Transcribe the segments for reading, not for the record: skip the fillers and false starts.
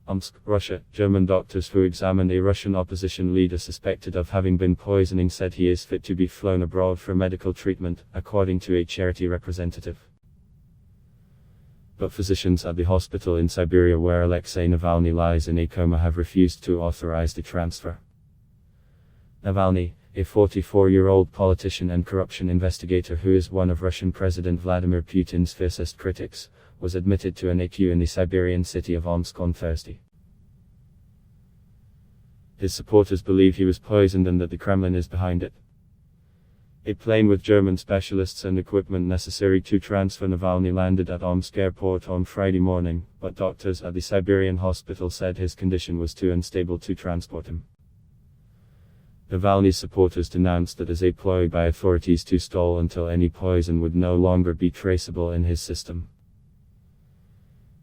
OMSK, Russia. German doctors who examined a Russian opposition leader suspected of having been poisoning said he is fit to be flown abroad for medical treatment, according to a charity representative. But physicians at the hospital in Siberia where Alexei Navalny lies in a coma have refused to authorize the transfer. Navalny, a 44-year-old politician and corruption investigator who is one of Russian President Vladimir Putin's fiercest critics, was admitted to an NICU in the Siberian city of Omsk on Thursday. His supporters believe he was poisoned and that the Kremlin is behind it. A plane with German specialists and equipment necessary to transfer Navalny landed at Omsk airport on Friday morning, but doctors at the Siberian hospital said his condition was too unstable to transport him. Navalny's supporters denounced that as a ploy by authorities to stall until any poison would no longer be traceable in his system.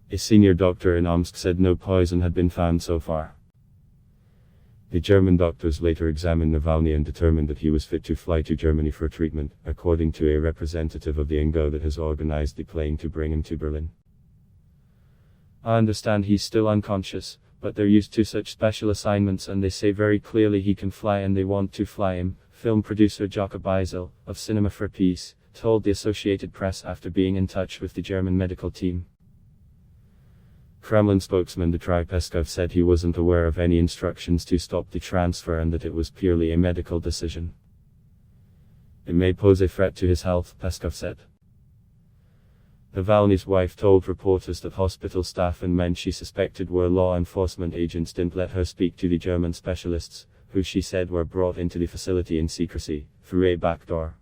A senior doctor in Omsk said no poison had been found so far. The German doctors later examined Navalny and determined that he was fit to fly to Germany for treatment, according to a representative of the NGO that has organized the plane to bring him to Berlin. "I understand he's still unconscious, but they're used to such special assignments and they say very clearly he can fly and they want to fly him," film producer Jakob Eisel, of Cinema for Peace, told the Associated Press after being in touch with the German medical team. Kremlin spokesman Dmitry Peskov said he wasn't aware of any instructions to stop the transfer and that it was purely a medical decision. "It may pose a threat to his health," Peskov said. Navalny's wife told reporters that hospital staff and men she suspected were law enforcement agents didn't let her speak to the German specialists, who she said were brought into the facility in secrecy, through a back door.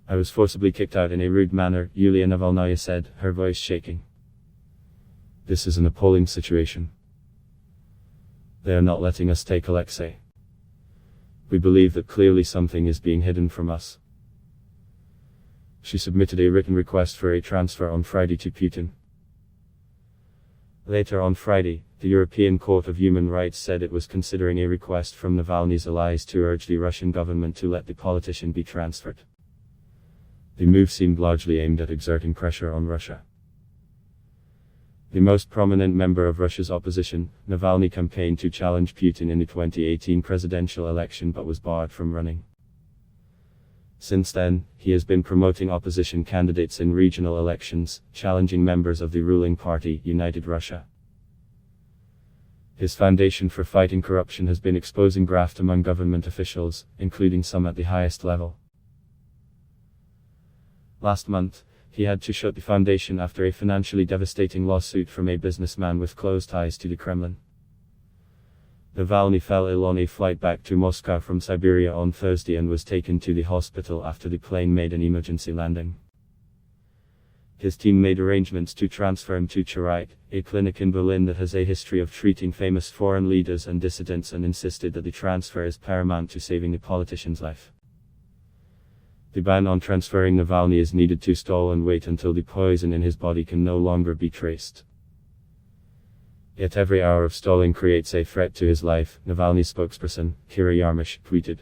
"I was forcibly kicked out in a rude manner," Yulia Navalnaya said, her voice shaking. "This is an appalling situation. They are not letting us take Alexei. We believe that clearly something is being hidden from us." She submitted a written request for a transfer on Friday to Putin. Later on Friday, the European Court of Human Rights said it was considering a request from Navalny's allies to urge the Russian government to let the politician be transferred. The move seemed largely aimed at exerting pressure on Russia. The most prominent member of Russia's opposition, Navalny campaigned to challenge Putin in the 2018 presidential election but was barred from running. Since then, he has been promoting opposition candidates in regional elections, challenging members of the ruling party, United Russia. His foundation for fighting corruption has been exposing graft among government officials, including some at the highest level. Last month, he had to shut the foundation after a financially devastating lawsuit from a businessman with close ties to the Kremlin. Navalny fell ill on a flight back to Moscow from Siberia on Thursday and was taken to the hospital after the plane made an emergency landing. His team made arrangements to transfer him to Charite, a clinic in Berlin that has a history of treating famous foreign leaders and dissidents, and insisted that the transfer is paramount to saving the politician's life. The ban on transferring Navalny is needed to stall and wait until the poison in his body can no longer be traced. Yet every hour of stalling creates a threat to his life, Navalny's spokesperson, Kira Yarmysh, tweeted.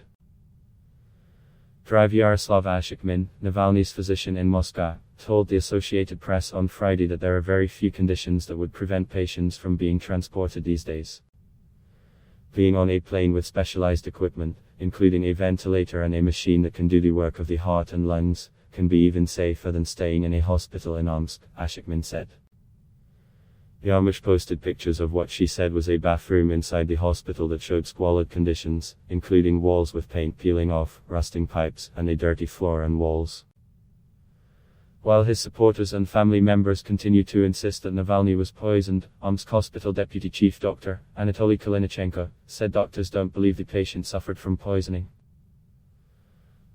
Yaroslav Ashikmin, Navalny's physician in Moscow, told the Associated Press on Friday that there are very few conditions that would prevent patients from being transported these days. Being on a plane with specialized equipment, including a ventilator and a machine that can do the work of the heart and lungs, can be even safer than staying in a hospital in Omsk, Ashikmin said. Yarmysh posted pictures of what she said was a bathroom inside the hospital that showed squalid conditions, including walls with paint peeling off, rusting pipes, and a dirty floor and walls. While his supporters and family members continue to insist that Navalny was poisoned, Omsk Hospital Deputy Chief Doctor, Anatoly Kalinichenko, said doctors don't believe the patient suffered from poisoning.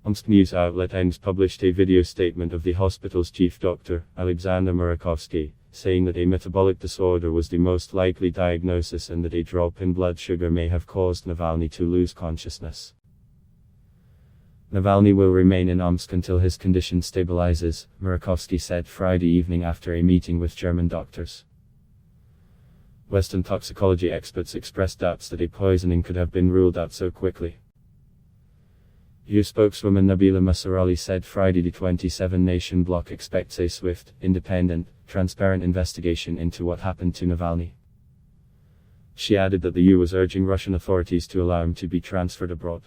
Omsk news outlet OMSK published a video statement of the hospital's chief doctor, Alexander Murakovsky, saying that a metabolic disorder was the most likely diagnosis and that a drop in blood sugar may have caused Navalny to lose consciousness. Navalny will remain in Omsk until his condition stabilizes, Murakovsky said Friday evening after a meeting with German doctors. Western toxicology experts expressed doubts that a poisoning could have been ruled out so quickly. EU spokeswoman Nabila Masarali said Friday the 27-nation bloc expects a swift, independent, transparent investigation into what happened to Navalny. She added that the EU was urging Russian authorities to allow him to be transferred abroad.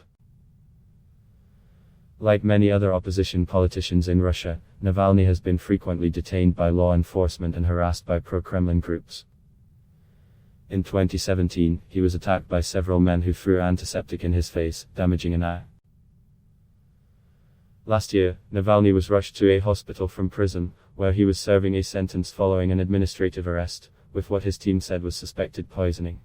Like many other opposition politicians in Russia, Navalny has been frequently detained by law enforcement and harassed by pro-Kremlin groups. In 2017, he was attacked by several men who threw antiseptic in his face, damaging an eye. Last year, Navalny was rushed to a hospital from prison, where he was serving a sentence following an administrative arrest, with what his team said was suspected poisoning.